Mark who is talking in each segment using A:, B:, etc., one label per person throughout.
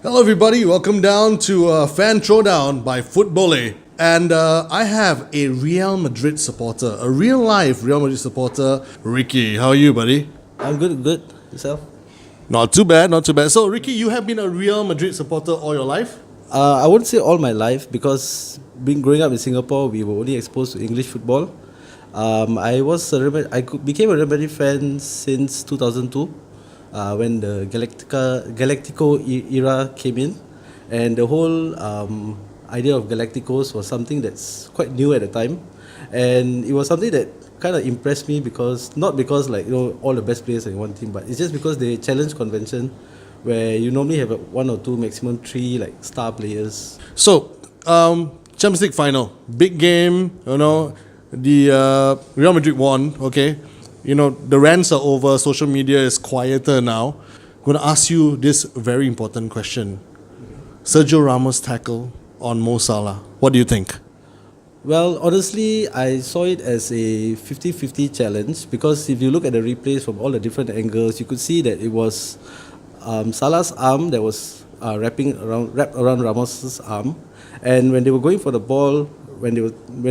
A: Hello everybody, welcome down to Fan Throwdown by FootBoleh. And I have a Real Madrid supporter, a real life Real Madrid supporter, Ricky. How are you, buddy?
B: I'm good. Yourself?
A: Not too bad, not too bad. So Ricky, you have been a Real Madrid supporter all your life?
B: I wouldn't say all my life because growing up in Singapore, we were only exposed to English football. Became a Real Madrid fan since 2002 when the Galactico era came in, and the whole idea of Galacticos was something that's quite new at the time, and it was something that kind of impressed me because not because all the best players are in one team, but it's just because they challenge convention, where you normally have one or two, maximum three star players.
A: So, Champions League final, big game, the Real Madrid won, okay? The rants are over, social media is quieter now. I'm going to ask you this very important question. Sergio Ramos' tackle on Mo Salah, what do you think?
B: Well, honestly, I saw it as a 50-50 challenge because if you look at the replays from all the different angles, you could see that it was Salah's arm that was wrapped around Ramos' arm, and when they were going for the ball, when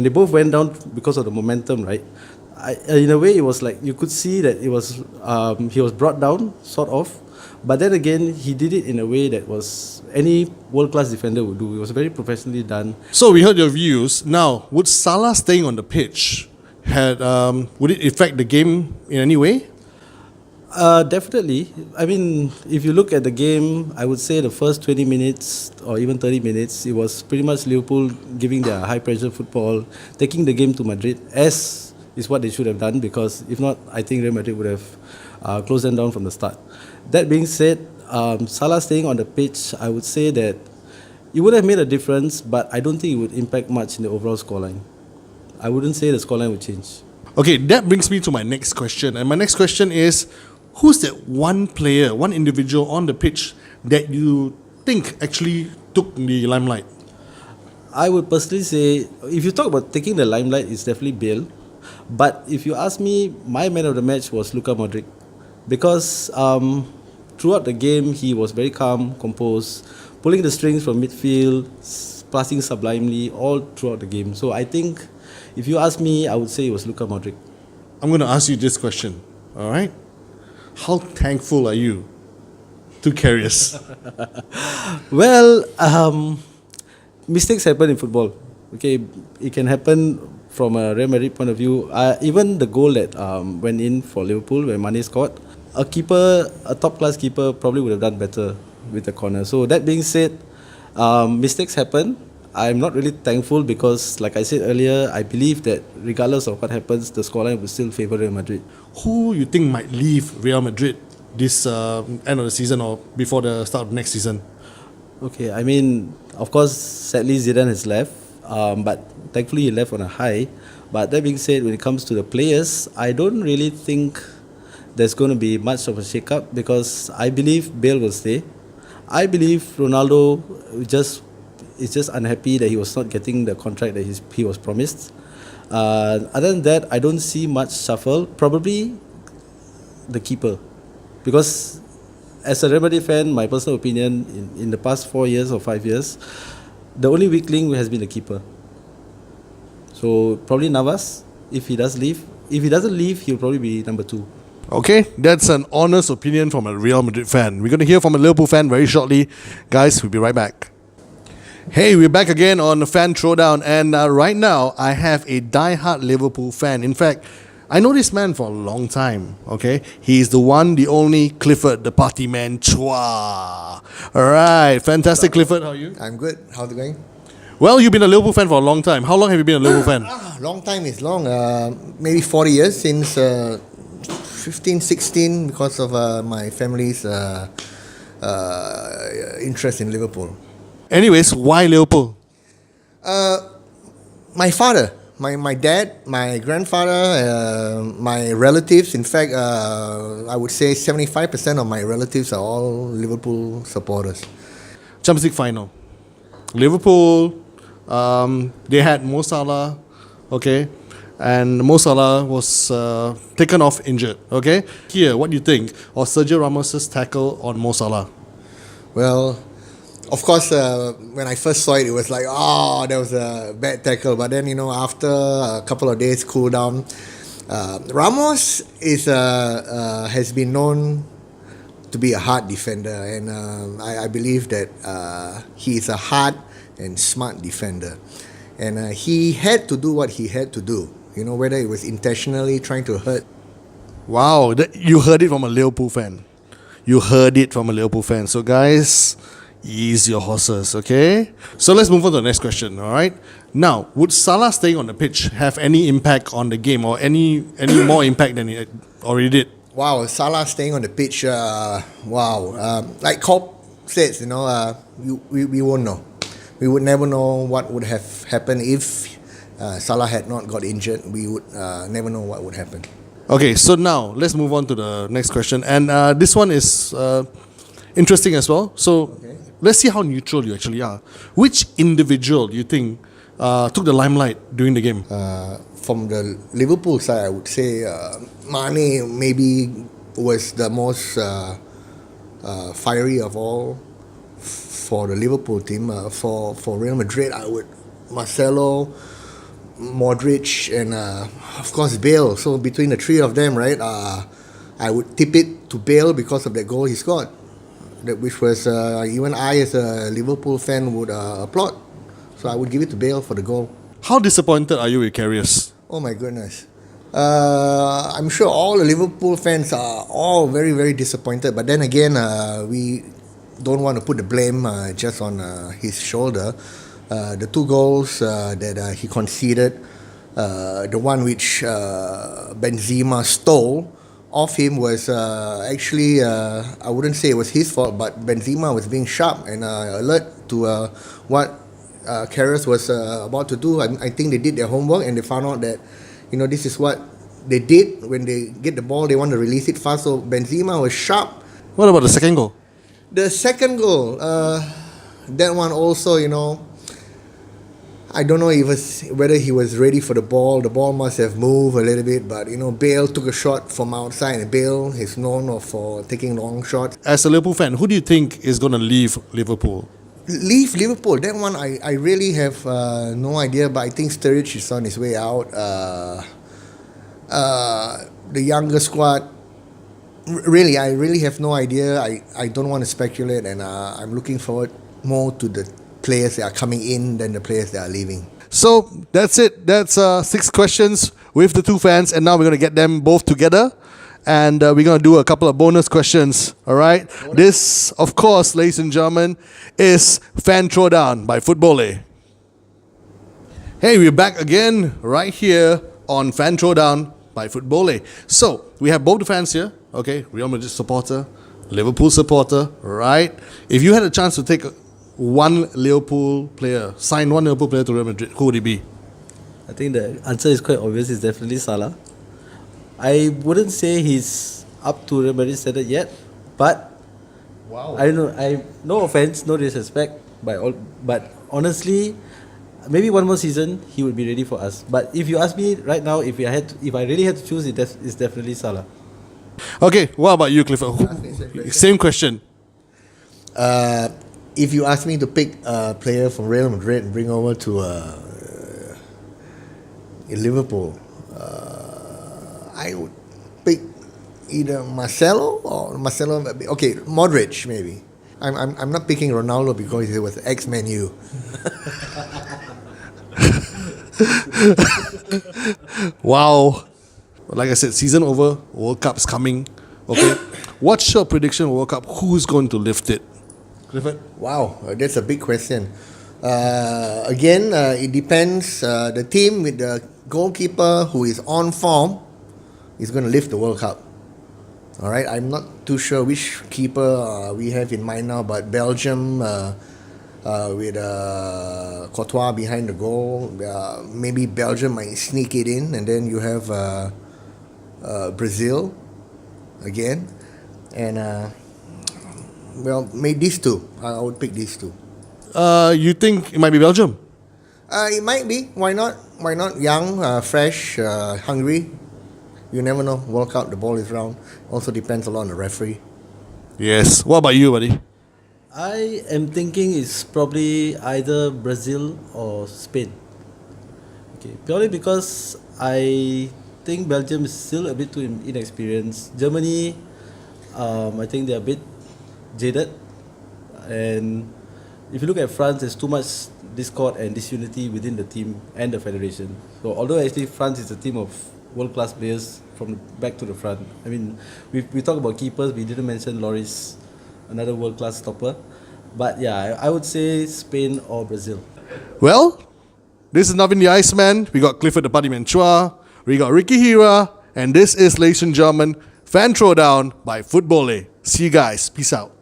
B: they both went down because of the momentum, right? In a way, it was like you could see that it was he was brought down, sort of, but then again, he did it in a way that was any world-class defender would do. It was very professionally done.
A: So we heard your views. Now, would Salah staying on the pitch would it affect the game in any way?
B: Definitely. I mean, if you look at the game, I would say the first 20 minutes or even 30 minutes, it was pretty much Liverpool giving their high-pressure football, taking the game to Madrid, as is what they should have done, because if not, I think Real Madrid would have closed them down from the start. That being said, Salah staying on the pitch, I would say that it would have made a difference, but I don't think it would impact much in the overall scoreline. I wouldn't say the scoreline would change.
A: Okay, that brings me to my next question. And my next question is, who's that one player, one individual on the pitch that you think actually took the limelight?
B: I would personally say, if you talk about taking the limelight, it's definitely Bale. But if you ask me, my man of the match was Luka Modric, because throughout the game he was very calm, composed, pulling the strings from midfield, passing sublimely all throughout the game. So I think, if you ask me, I would say it was Luka Modric.
A: I'm going to ask you this question, all right? How thankful are you to Karius?
B: Well, mistakes happen in football. Okay, it can happen from a Real Madrid point of view. Even the goal that went in for Liverpool when Mane scored, a top-class keeper probably would have done better with the corner. So that being said, mistakes happen. I'm not really thankful because, like I said earlier, I believe that regardless of what happens, the scoreline will still favour Real Madrid.
A: Who you think might leave Real Madrid this end of the season or before the start of next season?
B: Okay, I mean, of course, sadly Zidane has left, but thankfully he left on a high. But that being said, when it comes to the players, I don't really think there's going to be much of a shake-up because I believe Bale will stay. I believe Ronaldo is just unhappy that he was not getting the contract that he was promised. Other than that, I don't see much shuffle. Probably the keeper, because as a Real Madrid fan, my personal opinion, in the past 4 years or 5 years, the only weak link has been the keeper. So probably Navas, if he does leave. If he doesn't leave, he'll probably be number 2.
A: Okay, that's an honest opinion from a Real Madrid fan. We're going to hear from a Liverpool fan very shortly. Guys, we'll be right back. Hey, we're back again on Fan Throwdown, and right now I have a die-hard Liverpool fan. In fact, I know this man for a long time, okay? He's the one, the only Clifford, the party man, Chua. Alright, fantastic Clifford, how are you?
C: I'm good. How's it going?
A: Well, you've been a Liverpool fan for a long time. How long have you been a Liverpool fan?
C: Long time is long. Maybe 40 years, since 15, 16, because of my family's interest in Liverpool.
A: Anyways, why Liverpool?
C: My father, my dad, my grandfather, my relatives. In fact, I would say 75% of my relatives are all Liverpool supporters.
A: Champions League final. Liverpool, they had Mo Salah, okay? And Mo Salah was taken off injured, okay? Here, what do you think of Sergio Ramos' tackle on Mo Salah?
C: Well, Of course, when I first saw it, it was like, oh, that was a bad tackle. But then, after a couple of days cool down, Ramos has been known to be a hard defender, and I believe that he is a hard and smart defender, and he had to do what he had to do. Whether it was intentionally trying to hurt.
A: Wow, you heard it from a Liverpool fan. You heard it from a Liverpool fan. So guys, ease your horses, okay? So let's move on to the next question, all right? Now, would Salah staying on the pitch have any impact on the game, or any more impact than it already did?
C: Wow, Salah staying on the pitch. Like Klopp says, we won't know. We would never know what would have happened if Salah had not got injured. We would never know what would happen.
A: Okay, so now let's move on to the next question, and this one is interesting as well. So let's see how neutral you actually are. Which individual do you think took the limelight during the game?
C: From the Liverpool side, I would say Mane maybe was the most fiery of all for the Liverpool team. For Real Madrid, I would Marcelo, Modric, and of course Bale. So between the three of them, right, I would tip it to Bale because of that goal he scored, which was even I as a Liverpool fan would applaud. So I would give it to Bale for the goal.
A: How disappointed are you with Karius?
C: Oh my goodness. I'm sure all the Liverpool fans are all very, very disappointed. But then again, we don't want to put the blame just on his shoulder. The two goals that he conceded, the one which Benzema stole off him was actually, I wouldn't say it was his fault, but Benzema was being sharp and alert to what Karius was about to do. I think they did their homework and they found out that, this is what they did. When they get the ball, they want to release it fast. So Benzema was sharp.
A: What about the second goal?
C: The second goal, that one also, I don't know whether he was ready for the ball. The ball must have moved a little bit, but Bale took a shot from outside, and Bale is known for taking long shots.
A: As a Liverpool fan, who do you think is going to leave Liverpool?
C: Leave Liverpool? That one I really have no idea, but I think Sturridge is on his way out. The younger squad, really, I really have no idea. I don't want to speculate, and I'm looking forward more to the players that are coming in than the players that are leaving.
A: So that's it. That's 6 questions with the two fans, and now we're going to get them both together, and we're going to do a couple of bonus questions. All right. This, of course, ladies and gentlemen, is Fan Throwdown by FootBoleh. Hey, we're back again right here on Fan Throwdown by FootBoleh. So we have both the fans here. Okay, Real Madrid supporter, Liverpool supporter. Right. If you had a chance to take sign one Liverpool player to Real Madrid, who would it be?
B: I think the answer is quite obvious. It's definitely Salah. I wouldn't say he's up to Real Madrid standard yet, but I don't know. No offense, no disrespect, but honestly, maybe one more season he would be ready for us. But if you ask me right now, if I really had to choose, it's definitely Salah.
A: Okay, what about you, Clifford? Same question.
C: If you ask me to pick a player from Real Madrid and bring over to Liverpool, I would pick either Marcelo. Okay, Modric maybe. I'm not picking Ronaldo because he was ex-Man U.
A: Wow. Like I said, season over, World Cup's coming. Okay. What's your prediction World Cup? Who's going to lift it? Clifford?
C: Wow, that's a big question. Again, it depends. The team with the goalkeeper who is on form is going to lift the World Cup. All right, I'm not too sure which keeper we have in mind now, but Belgium with Courtois behind the goal, maybe Belgium might sneak it in, and then you have Brazil again, and maybe these two. I would pick these two.
A: You think it might be Belgium?
C: It might be. Why not? Why not? Young, fresh, hungry. You never know. World Cup, the ball is round. Also depends a lot on the referee.
A: Yes. What about you, buddy?
B: I am thinking it's probably either Brazil or Spain. Okay, purely because I think Belgium is still a bit too inexperienced. Germany, I think they're a bit jaded, and if you look at France, there's too much discord and disunity within the team and the federation. So although actually France is a team of world-class players from the back to the front. I mean, we talk about keepers, we didn't mention Loris, another world-class stopper. But yeah, I would say Spain or Brazil.
A: Well, this is Navin the Iceman. We got Clifford the Partyman Chua. We got Ricky Hira. And this is, ladies and gentlemen, Fan Throwdown by FootBoleh. See you guys. Peace out.